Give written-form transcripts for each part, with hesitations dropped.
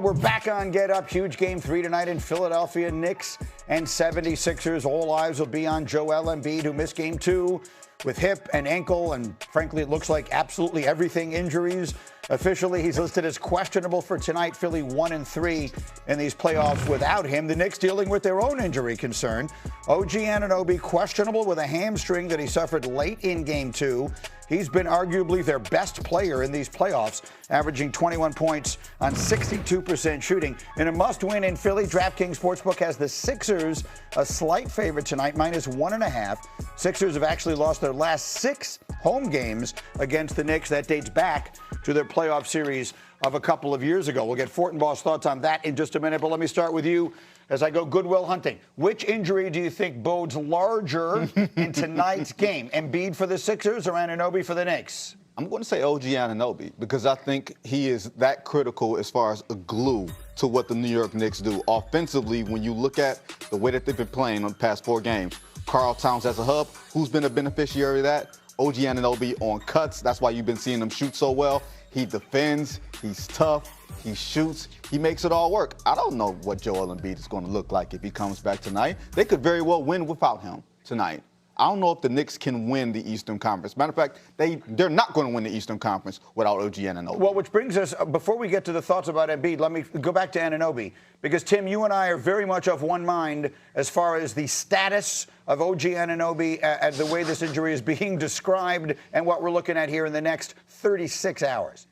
We're back on Get Up. Huge game 3 tonight in Philadelphia. Knicks and 76ers. All eyes will be on JWill Embiid, who missed game 2 with hip and ankle, and frankly, it looks like absolutely everything injuries. Officially, he's listed as questionable for tonight. Philly 1-3 in these playoffs without him. The Knicks dealing with their own injury concern. OG Anunoby questionable with a hamstring that he suffered late in game 2. He's been arguably their best player in these playoffs, averaging 21 points on 62% shooting. In a must-win in Philly, DraftKings Sportsbook has the Sixers a slight favorite tonight, -1.5. Sixers have actually lost their last 6 home games against the Knicks. That dates back to their playoff series of a couple of years ago. We'll get Fortenbaugh's thoughts on that in just a minute, but let me start with you as I go Goodwill hunting. Which injury do you think bodes larger in tonight's game? Embiid for the Sixers or Anunoby for the Knicks? I'm going to say OG Anunoby because I think he is that critical as far as a glue to what the New York Knicks do. Offensively, when you look at the way that they've been playing on the past 4 games, Karl Towns as a hub, who's been a beneficiary of that? OG Anunoby on cuts. That's why you've been seeing him shoot so well. He defends, he's tough, he shoots, he makes it all work. I don't know what JWill Embiid is going to look like if he comes back tonight. They could very well win without him tonight. I don't know if the Knicks can win the Eastern Conference. Matter of fact, they're not going to win the Eastern Conference without OG Anunoby. Well, which brings us, before we get to the thoughts about Embiid, let me go back to Anunoby. Because, Tim, you and I are very much of one mind as far as the status of OG Anunoby and the way this injury is being described and what we're looking at here in the next 36 hours.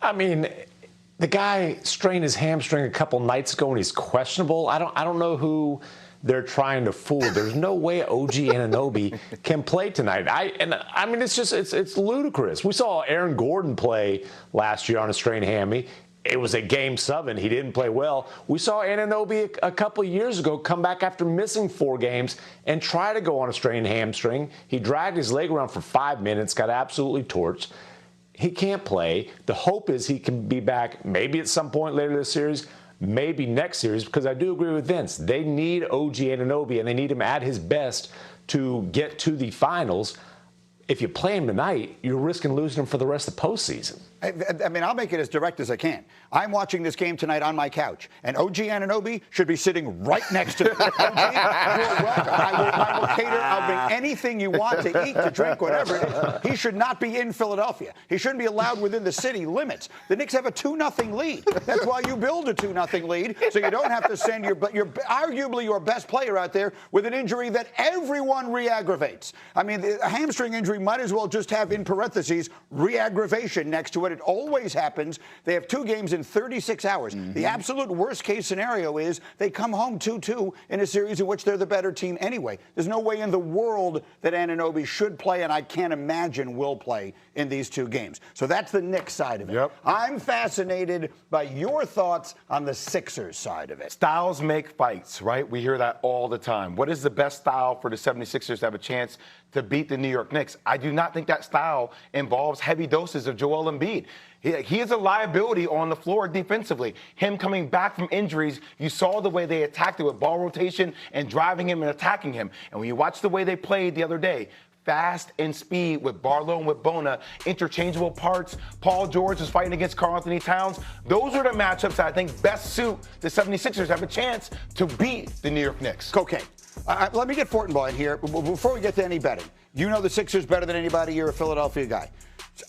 I mean, the guy strained his hamstring a couple nights ago and he's questionable. I don't know who they're trying to fool. There's no way OG Anunoby can play tonight. I mean, it's ludicrous. We saw Aaron Gordon play last year on a strained hammy. It was a game 7. He didn't play well. We saw Anunoby a couple years ago come back after missing 4 games and try to go on a strained hamstring. He dragged his leg around for 5 minutes, got absolutely torched. He can't play. The hope is he can be back maybe at some point later this series, maybe next series, because I do agree with Vince. They need OG Anunoby, and they need him at his best to get to the finals. If you play him tonight, you're risking losing him for the rest of the postseason. I mean, I'll make it as direct as I can. I'm watching this game tonight on my couch, and OG Anunoby should be sitting right next to me. OG, you're welcome. I will cater. I'll bring anything you want to eat, to drink, whatever it is. He should not be in Philadelphia. He shouldn't be allowed within the city limits. The Knicks have a 2-0 lead. That's why you build a 2-0 lead, so you don't have to send your arguably your best player out there with an injury that everyone re-aggravates. I mean, a hamstring injury might as well just have, in parentheses, re-aggravation next to it. It always happens. They have 2 games in 36 hours. The absolute worst-case scenario is they come home 2-2 in a series in which they're the better team anyway. There's no way in the world that Anunoby should play, and I can't imagine will play in these 2 games. So that's the Knicks side of it. Yep. I'm fascinated by your thoughts on the Sixers side of it. Styles make fights, right? We hear that all the time. What is the best style for the 76ers to have a chance to beat the New York Knicks? I do not think that style involves heavy doses of JWill Embiid. He is a liability on the floor defensively. Him coming back from injuries, you saw the way they attacked it with ball rotation and driving him and attacking him. And when you watch the way they played the other day, fast and speed with Barlow and with Bona, interchangeable parts. Paul George is fighting against Karl Anthony Towns. Those are the matchups that I think best suit the 76ers have a chance to beat the New York Knicks. Okay. Let me get Fortenbaugh in here before we get to any betting. You know the Sixers better than anybody. You're a Philadelphia guy.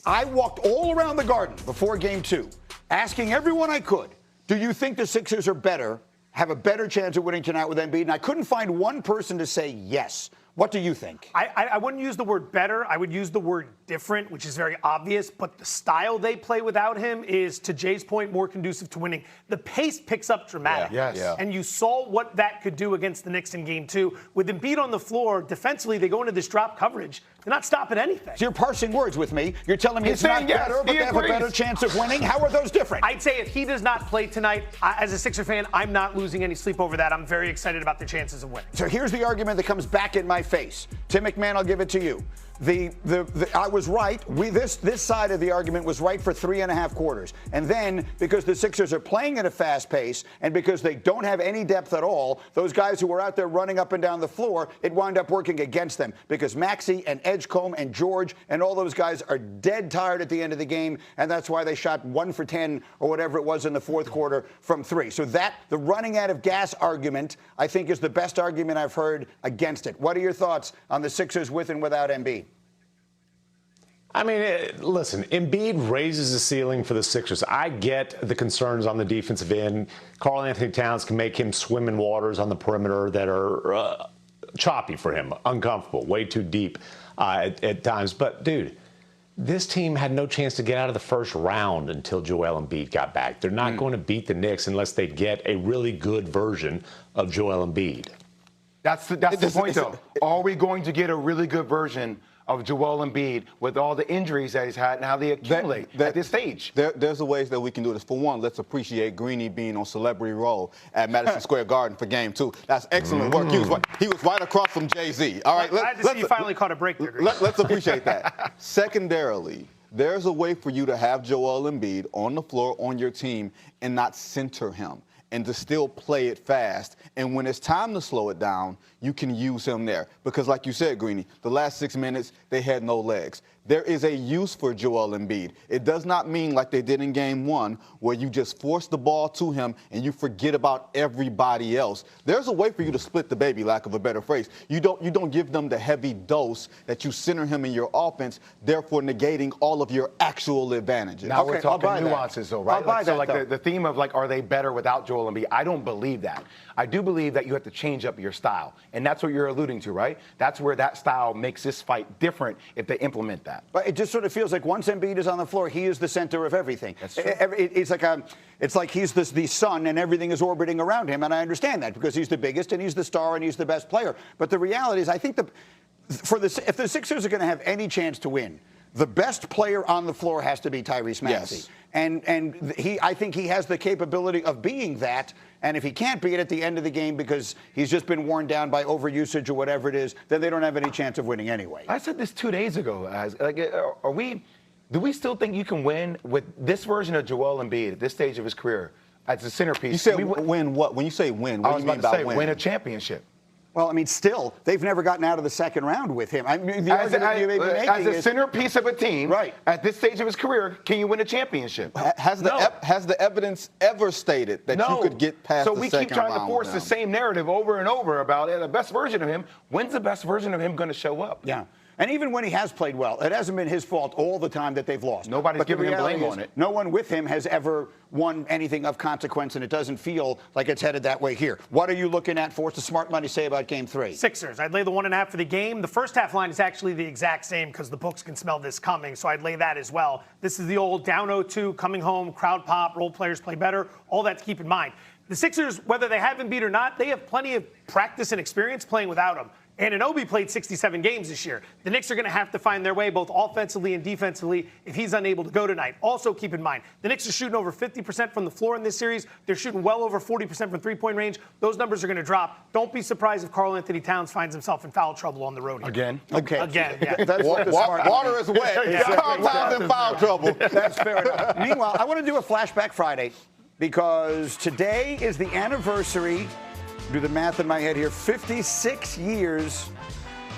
I walked all around the Garden before game 2, asking everyone I could, do you think the Sixers are better, have a better chance of winning tonight with Embiid? And I couldn't find one person to say yes. What do you think? I wouldn't use the word better. I would use the word different, which is very obvious. But the style they play without him is, to Jay's point, more conducive to winning. The pace picks up dramatically. Yeah. Yes. Yeah. And you saw what that could do against the Knicks in game 2. With Embiid on the floor, defensively, they go into this drop coverage. They're not stopping anything. So you're parsing words with me. You're telling me it's not better, but they have a better chance of winning. How are those different? I'd say if he does not play tonight, as a Sixer fan, I'm not losing any sleep over that. I'm very excited about their chances of winning. So here's the argument that comes back in my face. Tim McMahon, I'll give it to you. I was right. This side of the argument was right for 3.5 quarters. And then, because the Sixers are playing at a fast pace and because they don't have any depth at all, those guys who were out there running up and down the floor, it wound up working against them because Maxey and Edgecombe and George and all those guys are dead tired at the end of the game, and that's why they shot 1 for 10 or whatever it was in the fourth quarter from 3. So the running out of gas argument, I think, is the best argument I've heard against it. What are your thoughts on the Sixers with and without Embiid? I mean, listen, Embiid raises the ceiling for the Sixers. I get the concerns on the defensive end. Karl Anthony Towns can make him swim in waters on the perimeter that are choppy for him, uncomfortable, way too deep at times. But, dude, this team had no chance to get out of the first round until Joel Embiid got back. They're not going to beat the Knicks unless they get a really good version of Joel Embiid. That's the point, though. Are we going to get a really good version of Joel Embiid with all the injuries that he's had and how they accumulate at this stage? There's ways that we can do this. For one, let's appreciate Greeny being on Celebrity Roll at Madison Square Garden for Game 2. That's excellent work. He was right across from Jay-Z. All right, glad to see you finally caught a break there. Let's appreciate that. Secondarily, there's a way for you to have Joel Embiid on the floor on your team and not center him, and to still play it fast. And when it's time to slow it down, you can use him there. Because like you said, Greeny, the last 6 minutes, they had no legs. There is a use for Joel Embiid. It does not mean like they did in Game 1, where you just force the ball to him and you forget about everybody else. There's a way for you to split the baby, lack of a better phrase. You don't give them the heavy dose that you center him in your offense, therefore negating all of your actual advantages. Now we're talking nuances, though, right? The theme of, are they better without Joel Embiid? I don't believe that. I do believe that you have to change up your style, and that's what you're alluding to, right? That's where that style makes this fight different if they implement that. But it just sort of feels like once Embiid is on the floor, he is the center of everything. That's true. It's like he's the sun and everything is orbiting around him, and I understand that because he's the biggest and he's the star and he's the best player. But the reality is, I think if the Sixers are going to have any chance to win, the best player on the floor has to be Tyrese Maxey. Yes. And I think he has the capability of being that. And if he can't be it at the end of the game because he's just been worn down by overusage or whatever it is, then they don't have any chance of winning anyway. I said this 2 days ago. Do we still think you can win with this version of Joel Embiid at this stage of his career as a centerpiece? You said win what? When you say win, what do you mean by win? Win a championship. Well, I mean, still, they've never gotten out of the second round with him. I mean, as a centerpiece of a team, right, at this stage of his career, can you win a championship? Has the evidence ever stated that you could get past the second round? So we keep trying to force the same narrative over and over about the best version of him. When's the best version of him going to show up? Yeah. And even when he has played well, it hasn't been his fault all the time that they've lost. Nobody's giving him blame on it. No one with him has ever won anything of consequence, and it doesn't feel like it's headed that way here. What are you looking at for? What's the smart money say about Game 3? Sixers. I'd lay the 1.5 for the game. The first half line is actually the exact same because the books can smell this coming, so I'd lay that as well. This is the old down 0-2, coming home, crowd pop, role players play better, all that to keep in mind. The Sixers, whether they have Embiid or not, they have plenty of practice and experience playing without him. Anunoby played 67 games this year. The Knicks are going to have to find their way both offensively and defensively if he's unable to go tonight. Also keep in mind, the Knicks are shooting over 50% from the floor in this series. They're shooting well over 40% from three-point range. Those numbers are going to drop. Don't be surprised if Karl Anthony Towns finds himself in foul trouble on the road here. Again? Okay. Again, yeah. That's water is wet. Karl Towns in foul trouble. That's fair enough. Meanwhile, I want to do a Flashback Friday because today is the anniversary, do the math in my head here, 56 years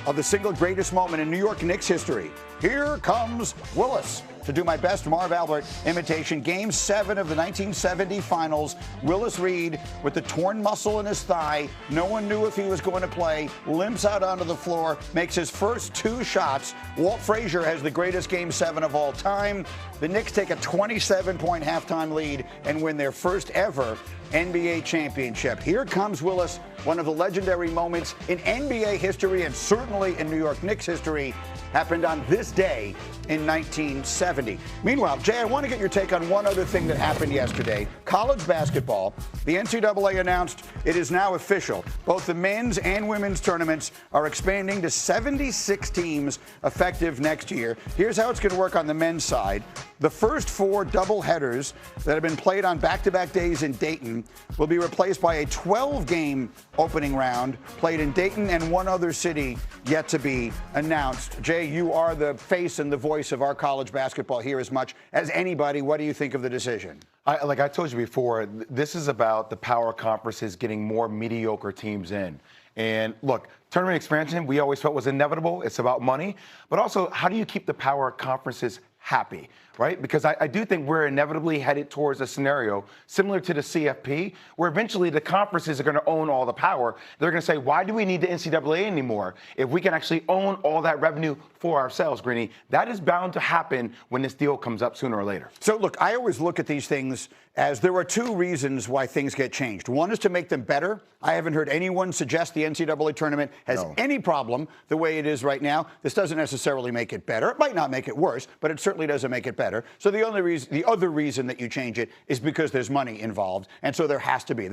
of the single greatest moment in New York Knicks history. Here comes Willis to do my best Marv Albert imitation. Game 7 of the 1970 finals. Willis Reed with the torn muscle in his thigh. No one knew if he was going to play. Limps out onto the floor. Makes his first 2 shots. Walt Frazier has the greatest Game 7 of all time. The Knicks take a 27-point halftime lead and win their first ever NBA championship. Here comes Willis, one of the legendary moments in NBA history and certainly in New York Knicks history. Happened on this day in 1970. Meanwhile, Jay, I want to get your take on one other thing that happened yesterday. College basketball. The NCAA announced it is now official. Both the men's and women's tournaments are expanding to 76 teams effective next year. Here's how it's going to work on the men's side. The first 4 doubleheaders that have been played on back-to-back days in Dayton will be replaced by a 12-game opening round played in Dayton and one other city yet to be announced. Jay, you are the face and the voice of our college basketball here as much as anybody. What do you think of the decision? Like I told you before, this is about the power conferences getting more mediocre teams in. And look, tournament expansion, we always felt was inevitable. It's about money. But also, how do you keep the power conferences happy, right? Because I do think we're inevitably headed towards a scenario similar to the CFP, where eventually the conferences are going to own all the power. They're going to say, why do we need the NCAA anymore if we can actually own all that revenue for ourselves, Greeny? That is bound to happen when this deal comes up sooner or later. So, look, I always look at these things as there are 2 reasons why things get changed. One is to make them better. I haven't heard anyone suggest the NCAA tournament has any problem the way it is right now. This doesn't necessarily make it better. It might not make it worse, but it certainly doesn't make it better. So the other reason that you change it is because there's money involved. And so there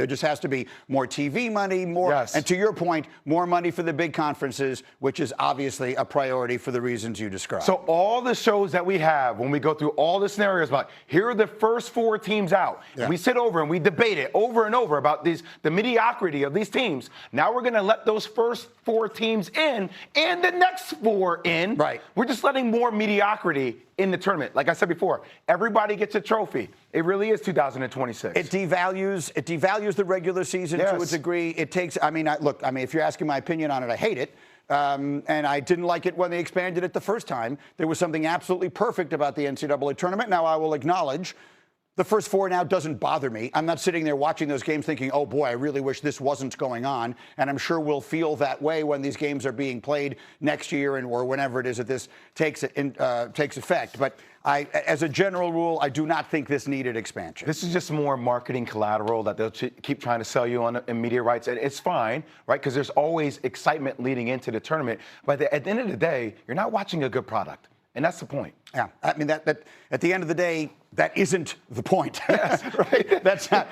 just has to be more TV money, more, yes. And to your point, more money for the big conferences, which is obviously a priority for the reasons you described. So all the shows that we have, when we go through all the scenarios about here are the first 4 teams out, yeah. We sit over and we debate it over and over about the mediocrity of these teams. Now we're going to let those first 4 teams in and the next 4 in. Right. We're just letting more mediocrity in the tournament. Like I said before, everybody gets a trophy. It really is 2026. It devalues the regular season to a degree. It takes, if you're asking my opinion on it, I hate it. And I didn't like it when they expanded it the first time. There was something absolutely perfect about the NCAA tournament. Now, I will acknowledge the first 4 now doesn't bother me. I'm not sitting there watching those games thinking, oh, boy, I really wish this wasn't going on. And I'm sure we'll feel that way when these games are being played next year or whenever it is that this takes effect. But as a general rule, I do not think this needed expansion. This is just more marketing collateral that they'll keep trying to sell you on in media rights. And it's fine, right? Because there's always excitement leading into the tournament. But at the end of the day, you're not watching a good product. And that's the point. Yeah, that at the end of the day, that isn't the point. Yes. Right? That's not